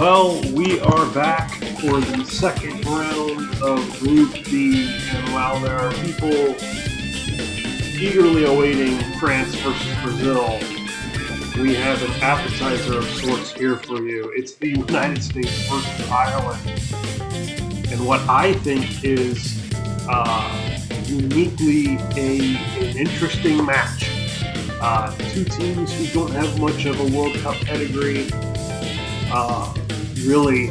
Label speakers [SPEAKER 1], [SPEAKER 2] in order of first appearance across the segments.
[SPEAKER 1] Well, we are back for the second round of Group B, and while there are people eagerly awaiting France versus Brazil, we have an appetizer of sorts here for you. It's the United States versus Ireland, and what I think is uniquely an interesting match. Two teams who don't have much of a World Cup pedigree. Really,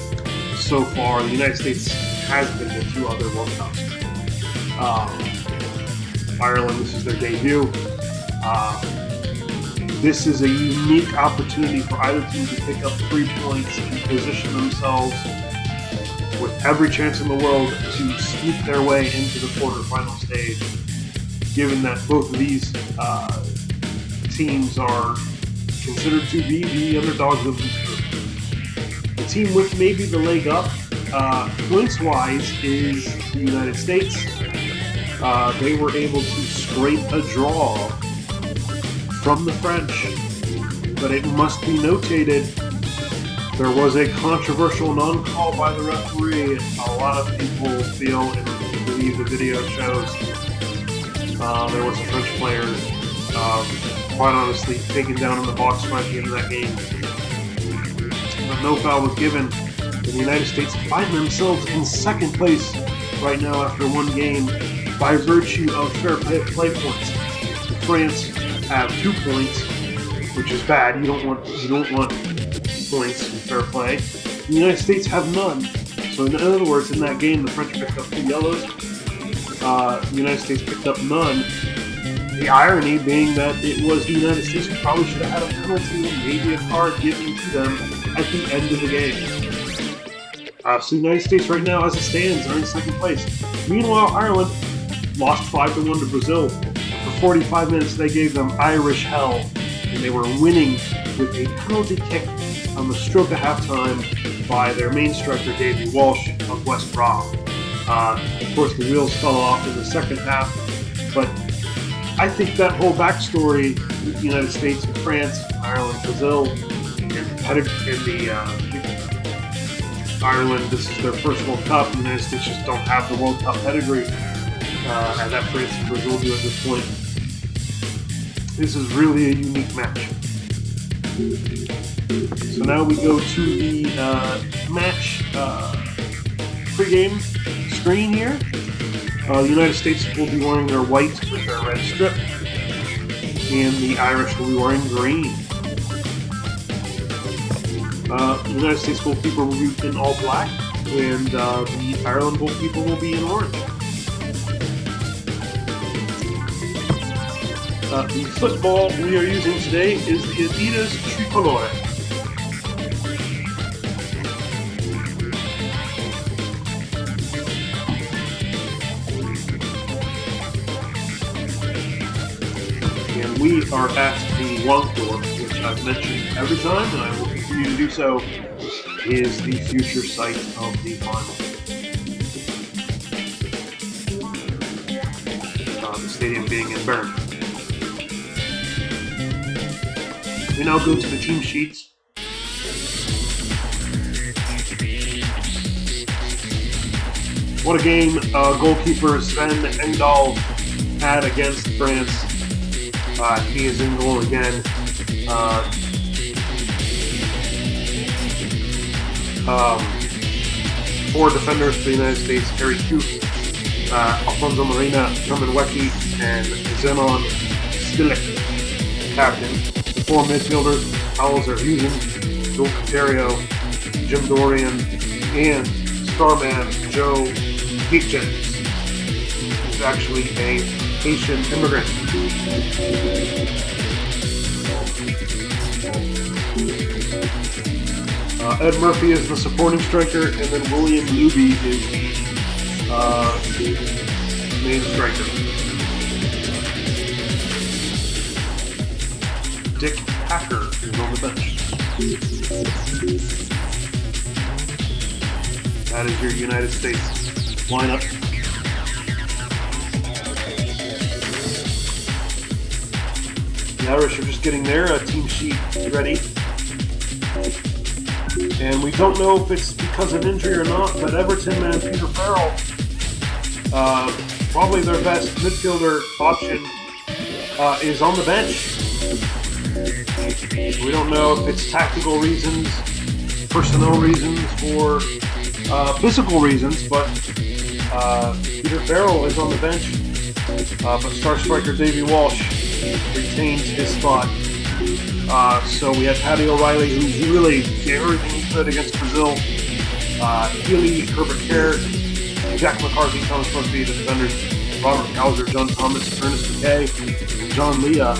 [SPEAKER 1] so far, the United States has been to two other World Cups. Ireland, this is their debut. This is a unique opportunity for either team to pick up 3 points and position themselves with every chance in the world to sneak their way into the quarterfinal stage, given that both of these teams are considered to be the underdogs of this group. The team with maybe the leg up, points-wise, is the United States. They were able to scrape a draw from the French, but it must be notated there was a controversial non-call by the referee. A lot of people feel and believe the video shows there was a French player, quite honestly, taken down in the box right at the end of that game. But no foul was given. The United States find themselves in second place right now after one game by virtue of fair play points. France have 2 points, which is bad. You don't want points in fair play. The United States have none. So in other words, in that game, the French picked up 2 yellows. The United States picked up none. The irony being that it was the United States who probably should have had a penalty, maybe a card given to them at the end of the game. So the United States right now, as it stands, are in second place. Meanwhile, Ireland lost 5-1 to Brazil. For 45 minutes, they gave them Irish hell, and they were winning with a penalty kick on the stroke of halftime by their main striker, Davey Walsh of West Brom. Of course, the wheels fell off in the second half, but I think that whole backstory with the United States and France, Ireland, Brazil, Ireland, this is their first World Cup. The United States just don't have the World Cup pedigree, and that France and Brazil do at this point. This is really a unique match. So now we go to the match pregame screen here. The United States will be wearing their white with their red strip, and the Irish will be wearing green. The United States goalkeeper will be in all black, and the Ireland goalkeeper will be in orange. The football we are using today is the Adidas Tricolore. And we are at the Wangtor, which I've mentioned every time, and I will continue to do so, is the future site of the final. The stadium being in Bern. We now go to the team sheets. What a game goalkeeper Sven Engdahl had against France. He is in goal again. 4 defenders for the United States: Harry Coote, Alfonso Marina, Herman Wecky, and Zenon Stilik, captain. The 4 midfielders: Paul Zerhusen, Joel Caterio, Jim Dorian, and starman Joe Geekjens, who's actually a Haitian immigrant. Ed Murphy is the supporting striker, and then William Luby is the main striker. Dick Hacker is on the bench. That is your United States lineup. The Irish are just getting their team sheet ready. And we don't know if it's because of injury or not, but Everton man Peter Farrell, probably their best midfielder option, is on the bench. We don't know if it's tactical reasons, personnel reasons, or physical reasons, but Peter Farrell is on the bench. But star striker Davey Walsh retains his spot. So we had Paddy O'Reilly, who really gave everything he could against Brazil. Healy, Herbert Kerr, Jack McCarthy, Thomas Busby, the defenders, Robert Cowser, John Thomas, Ernest McKay, and John Leah.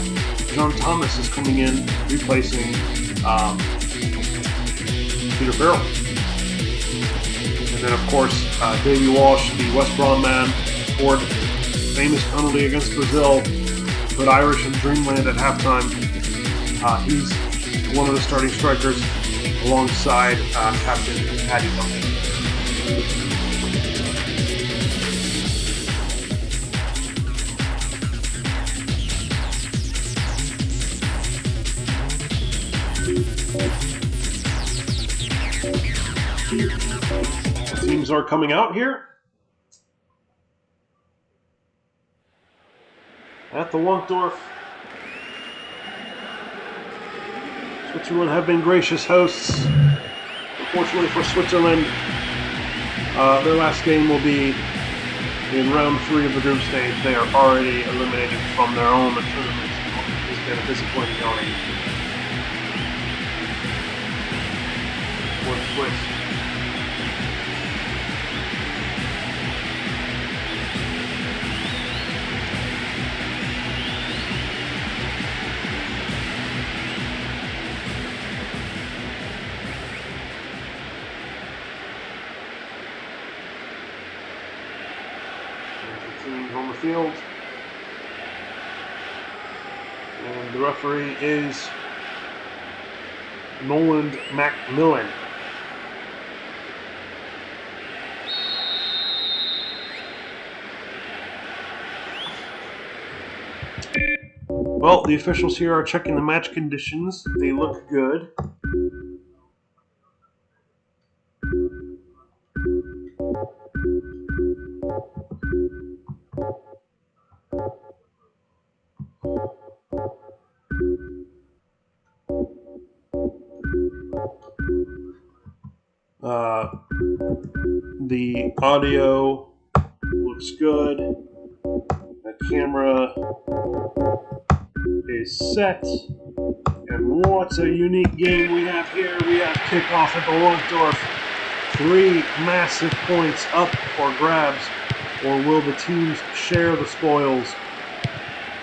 [SPEAKER 1] John Thomas is coming in, replacing Peter Farrell. And then, of course, Davey Walsh, the West Brom man, scored famous penalty against Brazil, put Irish in dreamland at halftime. He's one of the starting strikers alongside Captain Paddy Duncan. Teams are coming out here. At the Wankdorf. Switzerland have been gracious hosts. Unfortunately for Switzerland, their last game will be in round 3 of the group stage. They are already eliminated from their own tournament. It's been a disappointing outing. What a twist. On the field, and the referee is Noland Macmillan. Well, the officials here are checking the match conditions. They look good. The audio looks good. The camera is set. And what a unique game we have here. We have kickoff at the Wankdorf. 3 massive points up for grabs. Or will the teams share the spoils?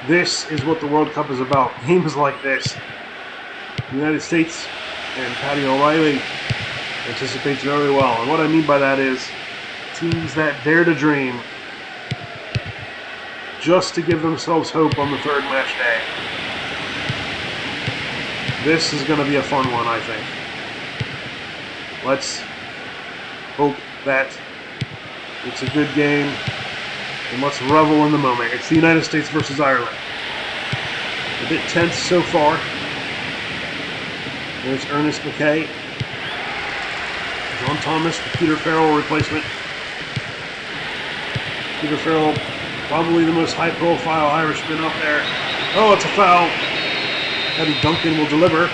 [SPEAKER 1] This is what the World Cup is about. Games like this. The United States and Paddy O'Reilly anticipates very well. And what I mean by that is teams that dare to dream just to give themselves hope on the 3rd match day. This is going to be a fun one, I think. Let's hope that it's a good game, and let's revel in the moment. It's the United States versus Ireland. A bit tense so far. There's Ernest McKay. John Thomas, the Peter Farrell replacement. Peter Farrell, probably the most high-profile Irishman up there. Oh, it's a foul. Paddy Duncan will deliver.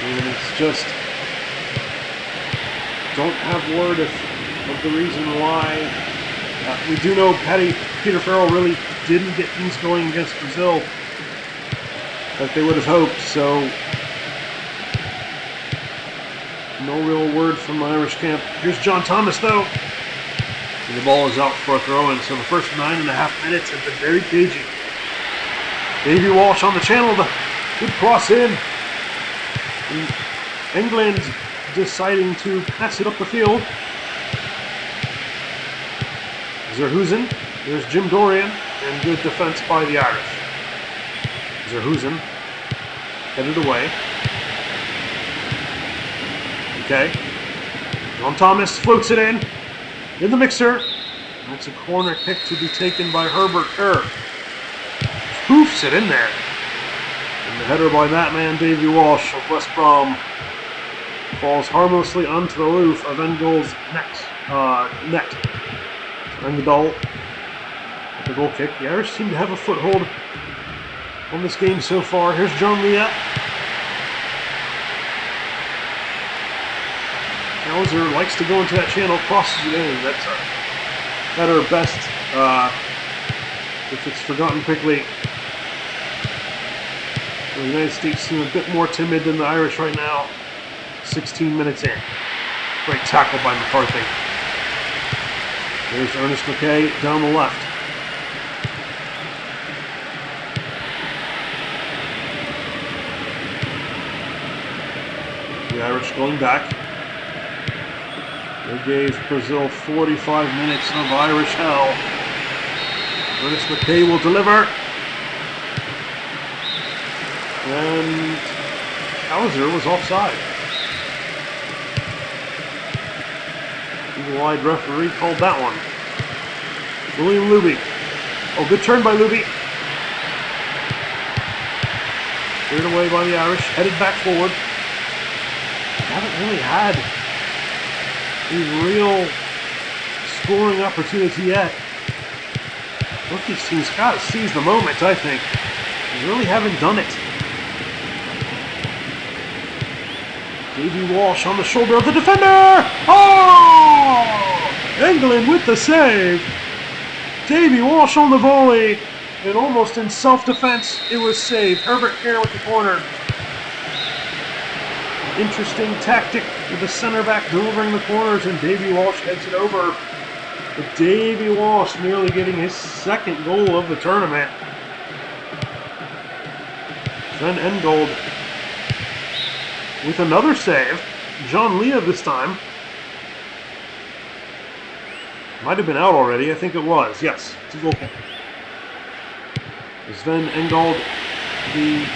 [SPEAKER 1] And it's just... don't have word of the reason why. We do know Peter Farrell really didn't get things going against Brazil like they would have hoped, so no real word from the Irish camp. Here's John Thomas, though. And the ball is out for a throw-in, so the first 9.5 minutes have been very cagey. Davey Walsh on the channel, the good cross in. And England deciding to pass it up the field. Zerhuzen, there's Jim Dorian, and good defense by the Irish. Zerhuzen headed away. Okay. John Thomas floats it in the mixer. That's a corner kick to be taken by Herbert Kerr. Hoofs it in there. And the header by that man, Davey Walsh of West Brom, Falls harmlessly onto the roof of Engold's net. Engdahl, the goal kick. The Irish seem to have a foothold on this game so far. Here's John Leah. Hauser likes to go into that channel, crosses it in. That's at our best if it's forgotten quickly. The United States seem a bit more timid than the Irish right now. 16 minutes in. Great tackle by McCarthy. There's Ernest McKay down the left. The Irish going back. They gave Brazil 45 minutes of Irish hell. Ernest McKay will deliver. And Hauser was offside. Eagle-eyed referee called that one. William Luby. Oh, good turn by Luby. Cleared away by the Irish. Headed back forward. They haven't really had a real scoring opportunity yet. Both these teams got to seize the moment, I think. They really haven't done it. Davey Walsh on the shoulder of the defender! Oh! England with the save! Davey Walsh on the volley, and almost in self-defense, it was saved. Herbert Kerr with the corner. Interesting tactic with the center back delivering the corners, and Davey Walsh heads it over. But Davey Walsh nearly getting his second goal of the tournament. Sven Engold with another save. John Leah this time. Might have been out already. I think it was. Yes, it's a goal kick. Sven Engold, the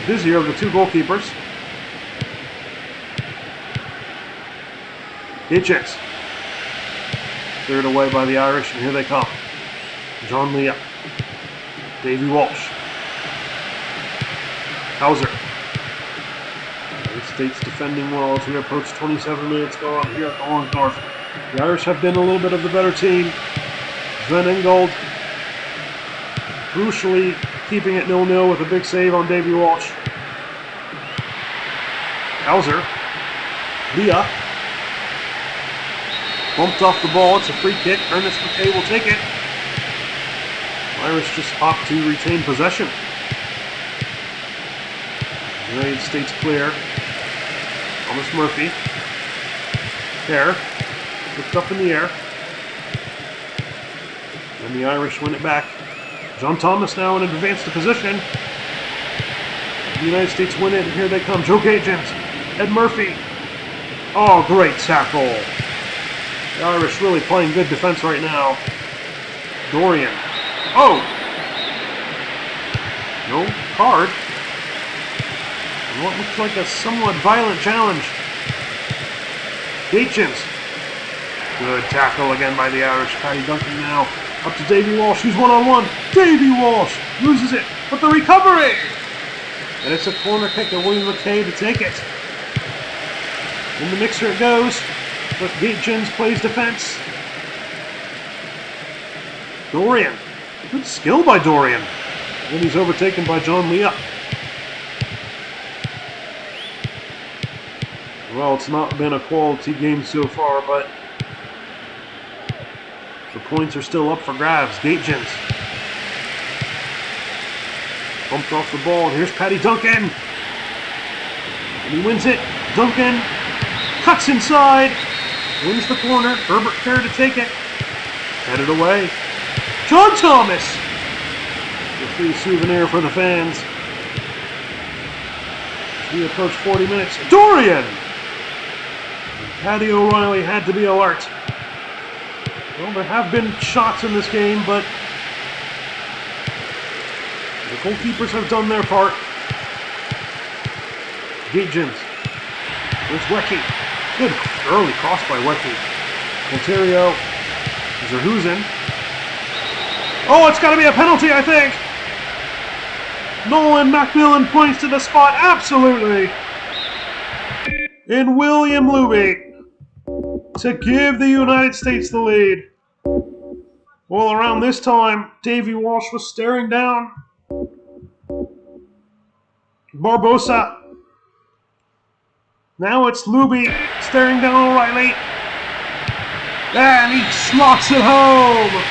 [SPEAKER 1] busier of the two goalkeepers. Hitchens. Cleared away by the Irish, and here they come. John Leah. Davey Walsh. Hauser. The States defending well as we approach 27 minutes gone here at the Ornsdorf. The Irish have been a little bit of the better team. Sven Engold crucially keeping it 0-0 with a big save on Davey Walsh. Hauser. Leah. Bumped off the ball. It's a free kick. Ernest McKay will take it. Irish just opt to retain possession. United States clear. Thomas Murphy. Kerr. Picked up in the air. And the Irish win it back. John Thomas now in advanced position. The United States win it, and here they come. Joe Gagent. Ed Murphy. Oh, great tackle. The Irish really playing good defense right now. Dorian. Oh! No card. And what looks like a somewhat violent challenge. Hitchens. Good tackle again by the Irish. Paddy Duncan now up to Davey Walsh, who's one-on-one. Davey Walsh loses it, but the recovery! And it's a corner kick of William McKay to take it. In the mixer it goes, but Hitchens plays defense. Dorian. Good skill by Dorian. Then he's overtaken by John Leah. Well, it's not been a quality game so far, but the points are still up for grabs. Gatejens. Bumped off the ball, and here's Paddy Duncan. And he wins it. Duncan cuts inside. Wins the corner. Herbert Kerr to take it. Headed away. John Thomas! A free souvenir for the fans. As we approach 40 minutes. Dorian! Paddy O'Reilly had to be alert. Well, there have been shots in this game, but the goalkeepers have done their part. Gatejens. There's Wecky. Good early cross by Wecky. Ontario. Zerhusen. Oh, it's got to be a penalty, I think. Nolan Macmillan points to the spot. Absolutely. And William Luby to give the United States the lead. Well, around this time, Davey Walsh was staring down Barbosa. Now it's Luby staring down O'Reilly. And he slots it home.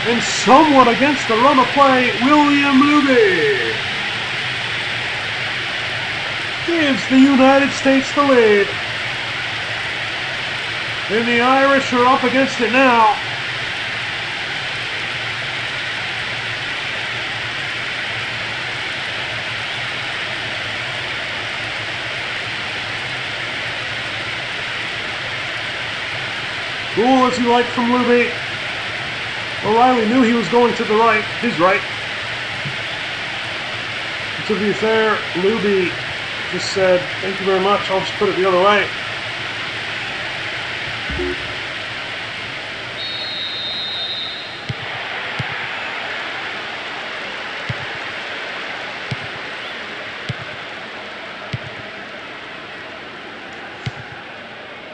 [SPEAKER 1] And somewhat against the run of play, William Luby gives the United States the lead. And the Irish are up against it now. Cool as you like from Luby. O'Reilly knew he was going to the right, his right. And to be fair, Luby just said, "Thank you very much, I'll just put it the other way."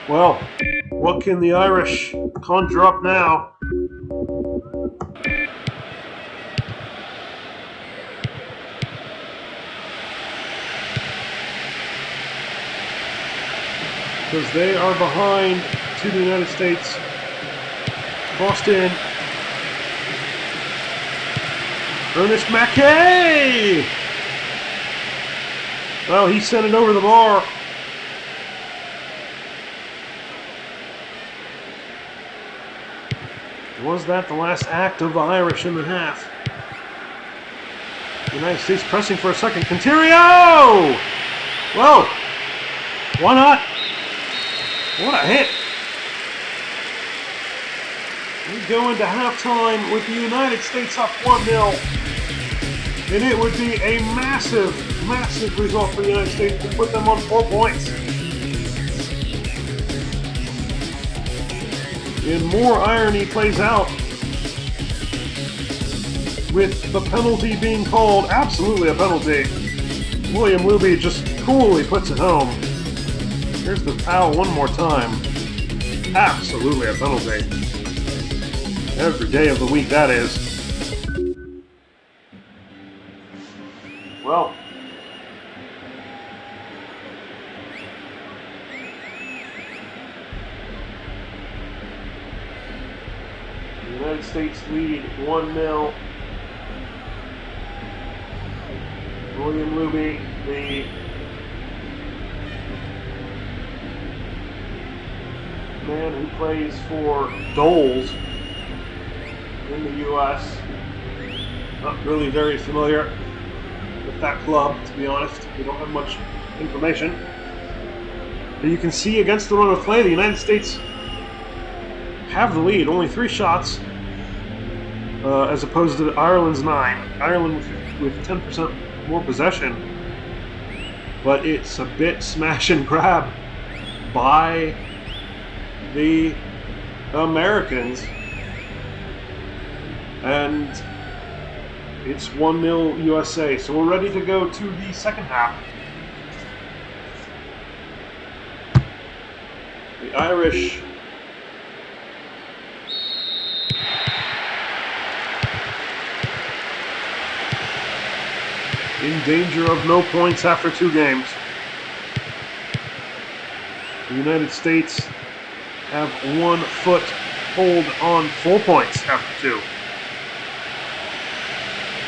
[SPEAKER 1] Well, what can the Irish conjure up now? Because they are behind to the United States. Boston. Ernest Mackay! Well, he sent it over the bar. Was that the last act of the Irish in the half? The United States pressing for a second. Contirio! Whoa! Why not? What a hit! We go into halftime with the United States up 1-0. And it would be a massive, massive result for the United States to put them on 4 points. And more irony plays out with the penalty being called. Absolutely a penalty. William Luby just coolly puts it home. Here's the foul one more time. Absolutely a penalty. Every day of the week, that is. Well, the United States lead 1-0. William Luby, the man who plays for Doles in the U.S. Not really very familiar with that club, to be honest. We don't have much information. But you can see against the run of play, the United States have the lead. Only 3 shots, as opposed to Ireland's 9. Ireland with 10% more possession. But it's a bit smash and grab by the Americans. And it's 1-0 USA. So we're ready to go to the second half. The Irish in danger of no points after 2 games. The United States have 1 foot hold on 4 points after 2.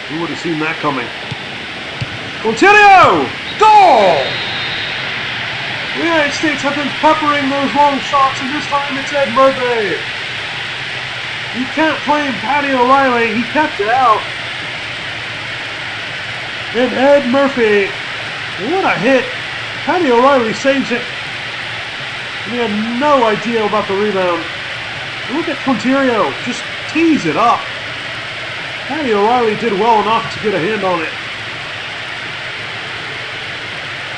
[SPEAKER 1] Who would have seen that coming? Contirio! Goal! The United States have been peppering those long shots, and this time it's Ed Murphy. You can't blame Paddy O'Reilly, he kept it out. And Ed Murphy, what a hit. Paddy O'Reilly saves it. He had no idea about the rebound. Look at Contirio, just tease it up. Paddy O'Reilly did well enough to get a hand on it.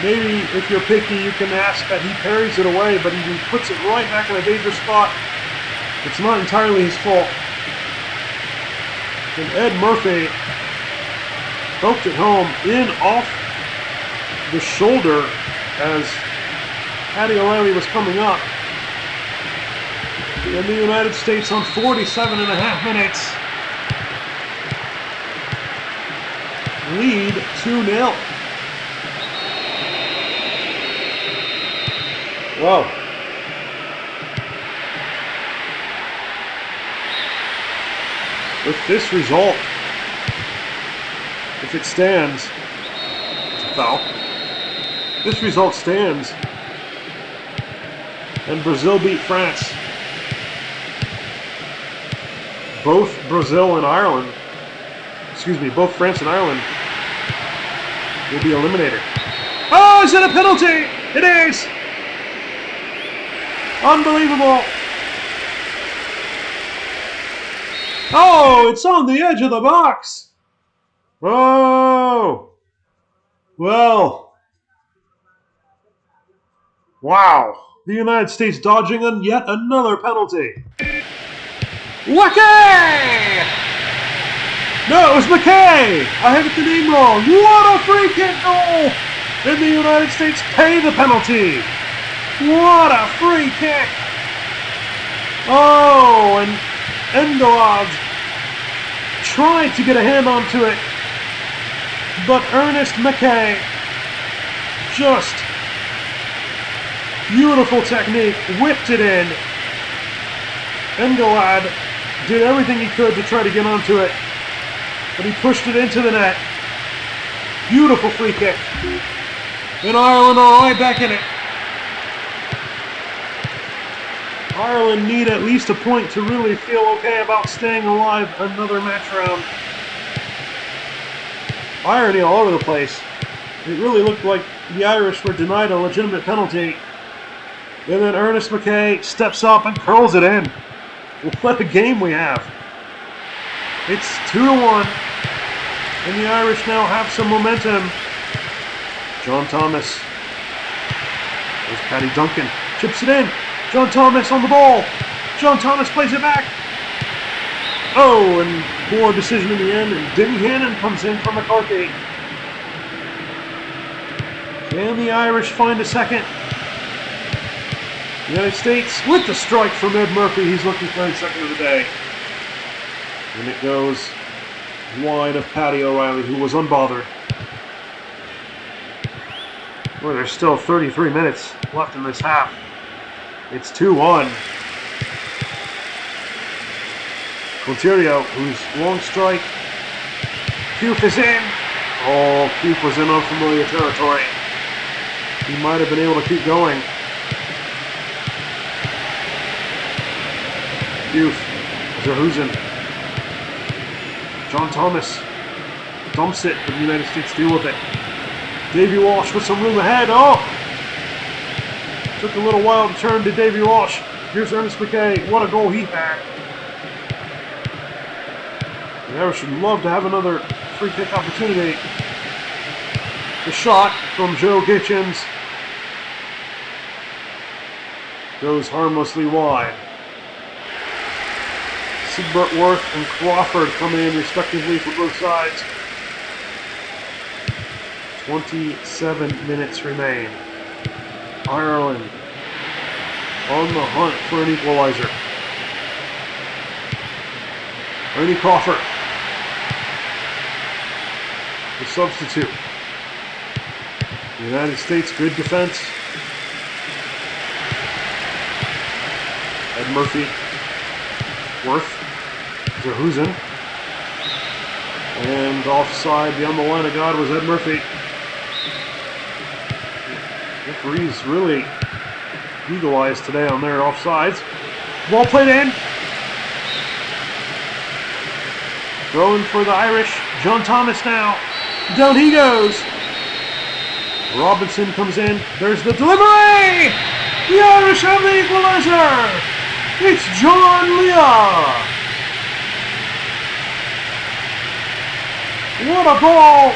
[SPEAKER 1] Maybe if you're picky, you can ask that he parries it away, but he puts it right back in a dangerous spot. It's not entirely his fault. And Ed Murphy Poked it home, in off the shoulder as Paddy O'Reilly was coming up. And the United States on 47.5 minutes lead 2-0. Whoa. With this result, if it stands, it's a foul. This result stands, and Brazil beat France. Both Brazil and Ireland, both France and Ireland will be eliminated. Oh, is it a penalty? It is! Unbelievable! Oh, it's on the edge of the box! Oh! Well. Wow. The United States dodging yet another penalty. Wackay! No, it was McKay! I have the name wrong. What a free kick goal! And the United States pay the penalty. What a free kick! Oh, and Engelad tried to get a hand onto it, but Ernest McKay, just beautiful technique, whipped it in. Engelad did everything he could to try to get onto it, but he pushed it into the net. Beautiful free kick. And Ireland are right back in it. Ireland need at least a point to really feel okay about staying alive another match round. Irony all over the place. It really looked like the Irish were denied a legitimate penalty. And then Ernest McKay steps up and curls it in. What a game we have. It's 2-1. And the Irish now have some momentum. John Thomas. There's Paddy Duncan. Chips it in. John Thomas on the ball. John Thomas plays it back. Oh, and poor decision in the end. And Denny Hannon comes in for McCarthy. Can the Irish find a second? The United States with the strike from Ed Murphy. He's looking for his second of the day. And it goes wide of Paddy O'Reilly, who was unbothered. Well, there's still 33 minutes left in this half. It's 2-1. Coterio, whose long strike. Coof is in. Oh, Coof was in unfamiliar territory. He might have been able to keep going. Coof. Zerhusen. John Thomas dumps it, but the United States deal with it. Davy Walsh with some room ahead. Oh! Took a little while to turn to Davy Walsh. Here's Ernest McKay. What a goal he had. The Irish would love to have another free kick opportunity. The shot from Joe Kitchens goes harmlessly wide. Sigbert Worth and Crawford coming in respectively for both sides. 27 minutes remain. Ireland on the hunt for an equalizer. Ernie Crawford, the substitute. The United States, good defense. Ed Murphy, Worth, Zerhusen, and offside beyond the line of God was Ed Murphy. Referees really eagle-eyes today on their offsides. Ball played in. Throwing for the Irish. John Thomas now. Down he goes. Robinson comes in. There's the delivery! The Irish have the equalizer! It's John Leah! What a ball!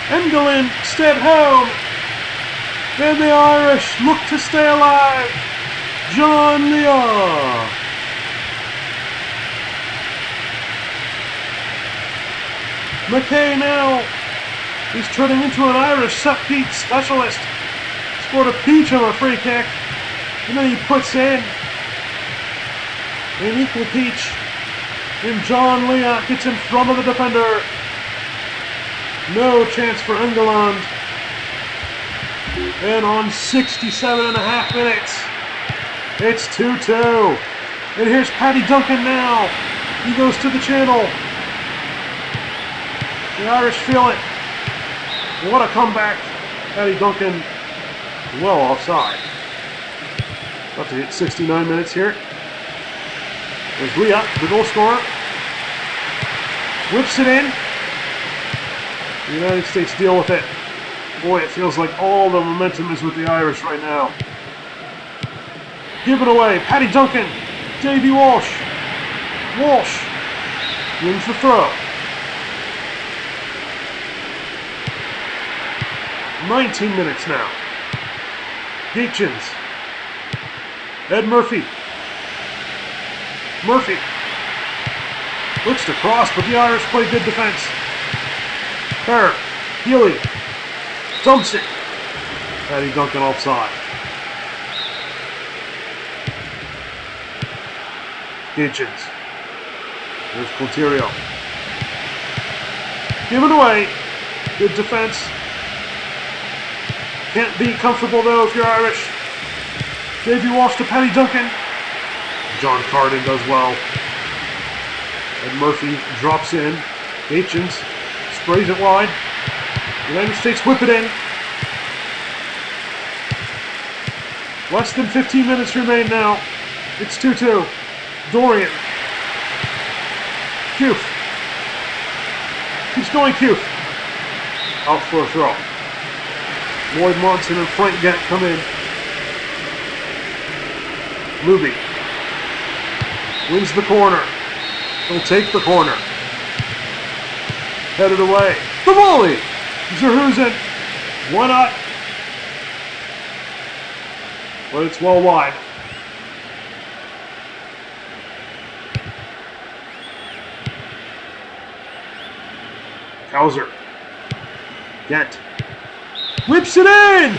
[SPEAKER 1] Engelin step home. And the Irish look to stay alive. John Leah. McKay now. He's turning into an Irish set-piece specialist. Scored a peach on a free kick. And then he puts in an equal peach. And John Leah gets in front of the defender. No chance for England. And on 67.5 minutes, it's 2-2. And here's Paddy Duncan now. He goes to the channel. The Irish feel it. What a comeback. Paddy Duncan well offside. About to hit 69 minutes here. There's Leah, the goal scorer. Whips it in. The United States deal with it. Boy, it feels like all the momentum is with the Irish right now. Give it away. Paddy Duncan. Davy Walsh. Walsh wins the throw. 19 minutes now. Hitchens. Ed Murphy. Murphy. Looks to cross, but the Irish play good defense. Kerr. Healy. Dumps it. Paddy Duncan offside. Hitchens. There's Cloterio. Give it away. Good defense. Can't be comfortable though if you're Irish. Davy Walsh to Paddy Duncan. John Carden does well. And Murphy drops in. Hitchens sprays it wide. United States whip it in. Less than 15 minutes remain now. It's 2-2. Dorian. Cuth. Keeps going, Cuth. Out for a throw. Lloyd Monson and Frank Gant come in. Luby. Wins the corner. He'll take the corner. Headed away. The volley! Zerhusen. Why not? But it's well wide. Hauser. Gent. Whips it in!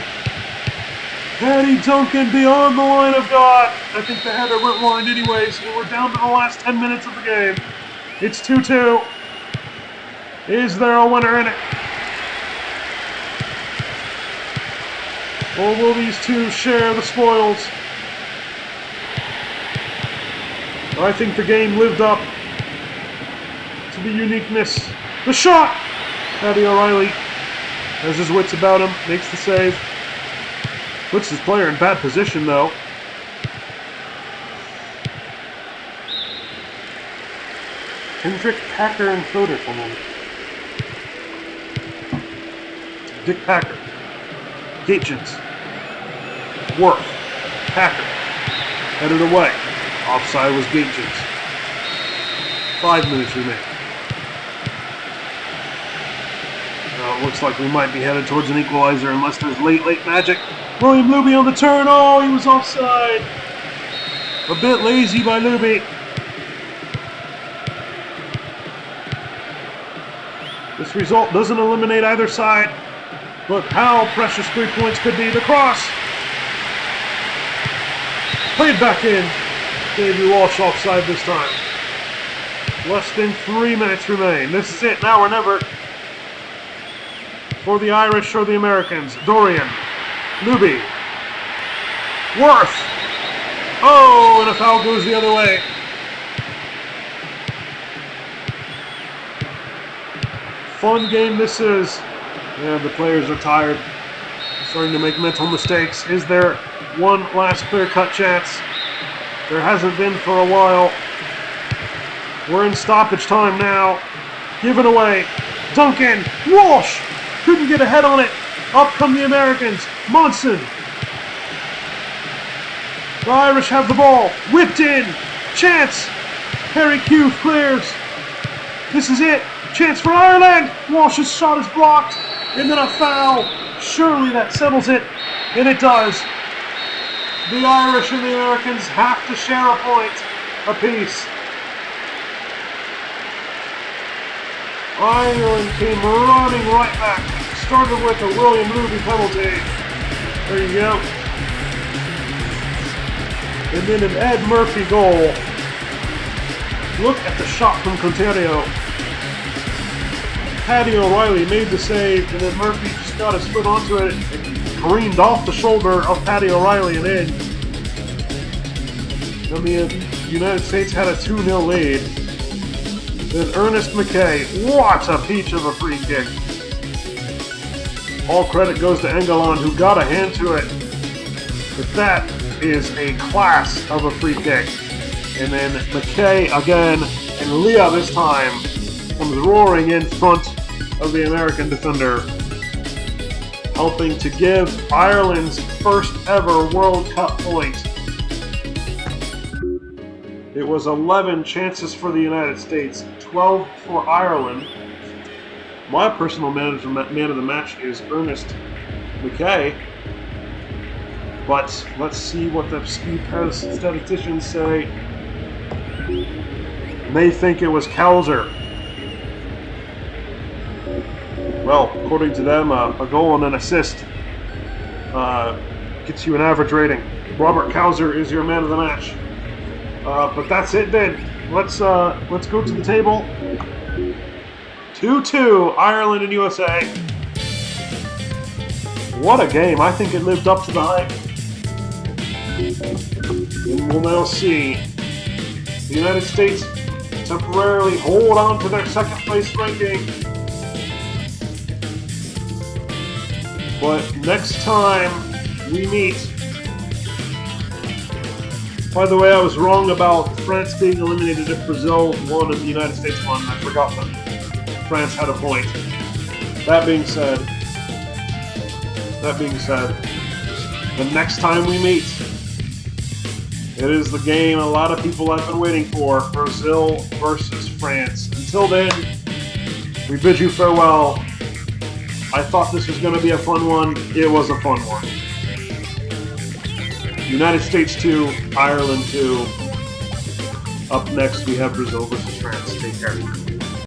[SPEAKER 1] Paddy Duncan beyond the line of God. I think the header went wide anyways, and we're down to the last 10 minutes of the game. It's 2-2. Is there a winner in it? Or will these two share the spoils? I think the game lived up to the uniqueness. The shot! Paddy O'Reilly has his wits about him, makes the save. Puts his player in bad position though. Hendrick, Packer, and Coder come in. Dick Packer. Hitchens. Worth. Packer. Headed away. Offside was Hitchens. 5 minutes remain. Now it looks like we might be headed towards an equalizer unless there's late magic. William Luby on the turn. Oh, he was offside. A bit lazy by Luby. This result doesn't eliminate either side. But how precious 3 points could be. The cross. Played back in. Davy Walsh offside this time. Less than 3 minutes remain. This is it, now or never. For the Irish or the Americans. Dorian. Luby. Worth. Oh, and a foul goes the other way. Fun game this is. Yeah, the players are tired. Starting to make mental mistakes. Is there one last clear-cut chance? There hasn't been for a while. We're in stoppage time now. Given away. Duncan. Walsh. Couldn't get ahead on it. Up come the Americans. Monson. The Irish have the ball. Whipped in. Chance. Harry Cuth clears. This is it. Chance for Ireland. Walsh's shot is blocked. And then a foul. Surely that settles it. And it does. The Irish and the Americans have to share a point apiece. Ireland came running right back. Started with a William Ruby penalty. There you go. And then an Ed Murphy goal. Look at the shot from Conterio. Paddy O'Reilly made the save, and then Murphy just got his foot onto it and careened off the shoulder of Paddy O'Reilly and in. And the United States had a 2-0 lead. Then Ernest McKay, what a peach of a free kick. All credit goes to Engeland, who got a hand to it. But that is a class of a free kick. And then McKay again, and Leah this time comes roaring in front of the American defender, helping to give Ireland's first ever World Cup point. It was 11 chances for the United States, 12 for Ireland. My personal man of the match is Ernest McKay. But let's see what the PES statisticians say. They think it was Kauser. Well, according to them, a goal and an assist gets you an average rating. Robert Kauser is your man of the match. But that's it then. Let's go to the table. 2-2, Ireland and USA. What a game. I think it lived up to the hype. And we'll now see the United States temporarily hold on to their second place ranking. But next time we meet... By the way, I was wrong about France being eliminated if Brazil won and the United States won. I forgot that France had a point. That being said, the next time we meet, it is the game a lot of people have been waiting for, Brazil versus France. Until then, we bid you farewell. I thought this was going to be a fun one. It was a fun one. United States 2, Ireland 2. Up next, we have Brazil versus France. Take care.